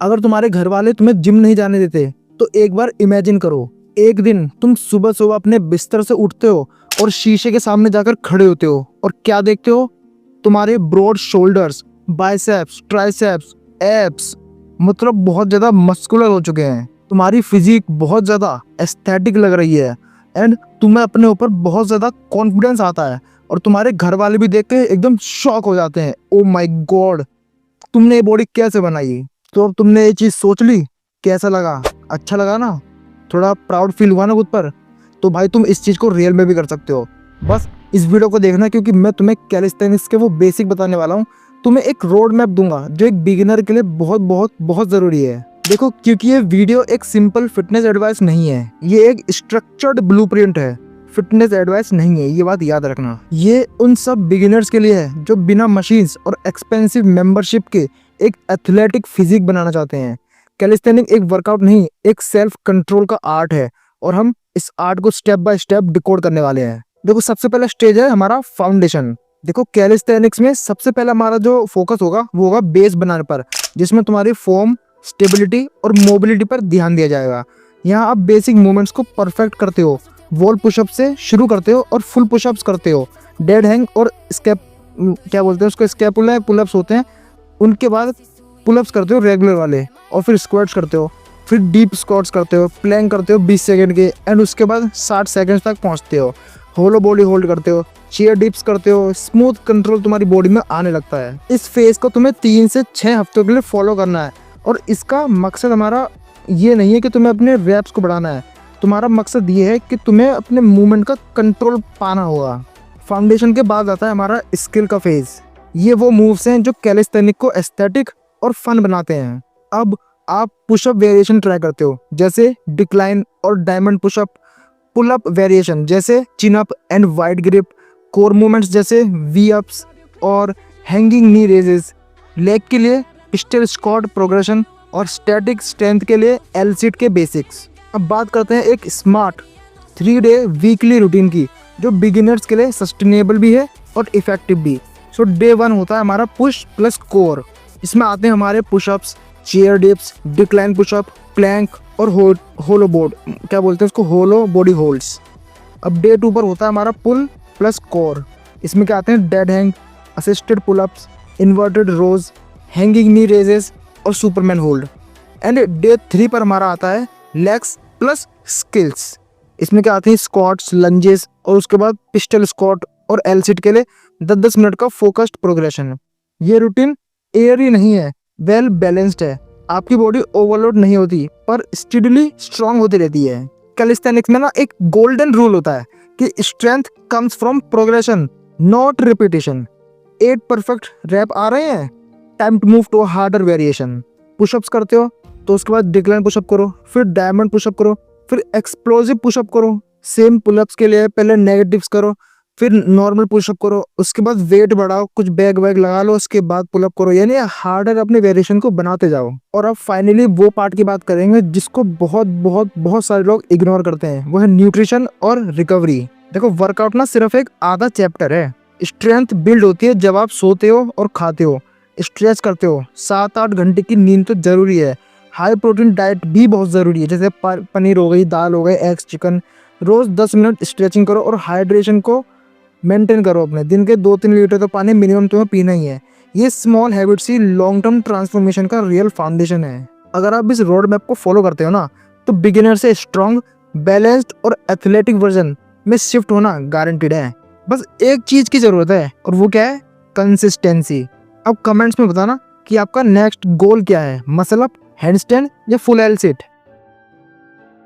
अगर तुम्हारे घर वाले तुम्हें जिम नहीं जाने देते तो एक बार इमेजिन करो, एक दिन तुम सुबह सुबह अपने बिस्तर से उठते हो और शीशे के सामने जाकर खड़े होते हो और क्या देखते हो? तुम्हारे broad shoulders, biceps, triceps, abs, मतलब बहुत ज्यादा मस्कुलर हो चुके हैं। तुम्हारी फिजिक बहुत ज्यादा एस्थेटिक लग रही है एंड तुम्हें अपने ऊपर बहुत ज्यादा कॉन्फिडेंस आता है और तुम्हारे घर वाले भी देख के एकदम शॉक हो जाते हैं। ओ माय गॉड, तुमने ये बॉडी कैसे बनाई? तो अब तुमने ये चीज सोच ली, कैसा लगा? अच्छा लगा ना? थोड़ा प्राउड फील हुआ ना खुद पर? तो भाई तुम इस चीज को रियल में भी कर सकते हो। बस इस वीडियो को देखना, क्योंकि मैं तुम्हें कैलिस्थेनिक्स के वो बेसिक बताने वाला हूँ। तुम्हें एक रोड मैप दूंगा जो एक बिगिनर के लिए बहुत बहुत बहुत जरूरी है। देखो, क्योंकि ये वीडियो एक सिंपल फिटनेस एडवाइस नहीं है, ये एक स्ट्रक्चर्ड ब्लूप्रिंट है, फिटनेस एडवाइस नहीं है, ये बात याद रखना। ये उन सब बिगिनर्स के लिए है जो बिना मशीन्स और एक्सपेंसिव मेंबरशिप के एक एथलेटिक फिजिक बनाना चाहते हैं। कैलिस्थेनिक एक वर्कआउट नहीं, एक सेल्फ कंट्रोल का आर्ट है और हम इस आर्ट को स्टेप बाय स्टेप डिकोड करने वाले हैं। देखो, सबसे पहला स्टेज है हमारा फाउंडेशन। देखो, कैलिस्थेनिक्स में सबसे पहला हमारा जो फोकस होगा वो होगा बेस बनाने पर, जिसमें तुम्हारी फॉर्म, स्टेबिलिटी और मोबिलिटी पर ध्यान दिया जाएगा। यहाँ आप बेसिक मूवमेंट्स को परफेक्ट करते हो, वॉल पुशअप से शुरू करते हो और फुल पुशअप्स करते हो। डेड हैंग और क्या बोलते हैं उसको, स्कैपुला पुलअप्स होते हैं। उनके बाद पुलअप्स करते हो रेगुलर वाले, और फिर स्क्वाट्स करते हो, फिर डीप स्क्वाट्स करते हो, प्लैंक करते हो 20 सेकंड के, एंड उसके बाद 60 सेकंड तक पहुंचते हो। होलो बॉडी होल्ड करते हो, चेयर डिप्स करते हो। स्मूथ कंट्रोल तुम्हारी बॉडी में आने लगता है। इस फेज को तुम्हें 3 से 6 हफ्तों के लिए फॉलो करना है और इसका मकसद हमारा ये नहीं है कि तुम्हें अपने रैप्स को बढ़ाना है। तुम्हारा मकसद ये है कि तुम्हें अपने मूवमेंट का कंट्रोल पाना होगा। फाउंडेशन के बाद आता है हमारा स्किल का फेज। ये वो मूव्स हैं जो कैलिस्थेनिक को एस्थेटिक और फन बनाते हैं। अब आप पुशअप वेरिएशन ट्राई करते हो, जैसे डिक्लाइन और diamond pushup, pull up variation जैसे chin up and wide grip, core movements जैसे वी अप्स और हैंगिंग नी रेजेस, लेग के लिए पिस्टल स्क्वाट प्रोग्रेशन और स्टैटिक स्ट्रेंथ के लिए एल सीट के बेसिक्स। अब बात करते हैं एक स्मार्ट 3 डे वीकली रूटीन की, जो बिगिनर्स के लिए सस्टेनेबल भी है और इफेक्टिव भी। सो डे 1 होता है हमारा पुश प्लस कोर। इसमें आते हैं हमारे pushups, chair dips, decline pushup, plank और होलो बोर्ड, क्या बोलते हैं उसको, होलो बॉडी होल्ड्स। अब डे 2 पर होता है हमारा पुल प्लस कोर। इसमें क्या आते हैं dead hang, assisted pullups, inverted rows, hanging knee raises और सुपरमैन होल्ड। एंड डे 3 पर हमारा आता है लेग्स प्लस स्किल्स। इसमें क्या आते हैं स्क्वाट्स, लंजेस और उसके बाद पिस्टल स्क्वाट और एल सीट के लिए 10-10 मिनट का फोकस्ड प्रोग्रेशन। ये रूटीन एयरी नहीं है, वेल बैलेंस्ड है। आपकी बॉडी ओवरलोड नहीं होती पर स्टेडली स्ट्रांग होती रहती है। कैलिस्थेनिक्स में ना एक गोल्डन रूल होता है कि strength comes from progression not repetition. 8 perfect rep आ रहे हैं, time to move to harder variation. Pushups करते हो तो उसके बाद डिक्लाइन पुशअप करो, फिर डायमंड पुशअप करो, फिर एक्सप्लोसिव पुशअप करो। सेम पुलअप्स के लिए पहले नेगेटिव्स करो, फिर नॉर्मल पुशअप करो, उसके बाद वेट बढ़ाओ, कुछ बैग वैग लगा लो, उसके बाद पुलअप करो, यानी हार्डर अपने वेरिएशन को बनाते जाओ। और अब फाइनली वो पार्ट की बात करेंगे जिसको बहुत बहुत बहुत सारे लोग इग्नोर करते हैं, वो है न्यूट्रिशन और रिकवरी। देखो, वर्कआउट ना सिर्फ एक आधा चैप्टर है। स्ट्रेंथ बिल्ड होती है जब आप सोते हो और खाते हो, स्ट्रेच करते हो। 7-8 घंटे की नींद तो जरूरी है। हाई प्रोटीन डाइट भी बहुत ज़रूरी है, जैसे पनीर हो गई, दाल हो गई, एग्स, चिकन। रोज़ 10 मिनट स्ट्रेचिंग करो और हाइड्रेशन को मेंटेन करो। अपने दिन के 2-3 लीटर तो पानी मिनिमम तुम्हें पीना ही है। ये स्मॉल हैबिट्स ही लॉन्ग टर्म ट्रांसफॉर्मेशन का रियल फाउंडेशन है। अगर आप इस रोड मैप को फॉलो करते हो ना, तो बिगिनर से स्ट्रॉन्ग, बैलेंस्ड और एथलेटिक वर्जन में शिफ्ट होना गारंटीड है। बस एक चीज़ की ज़रूरत है और वो क्या है? कंसिस्टेंसी। अब कमेंट्स में बताना कि आपका नेक्स्ट गोल क्या है, मसल अप, हैंडस्टैंड या फुल एल सिट।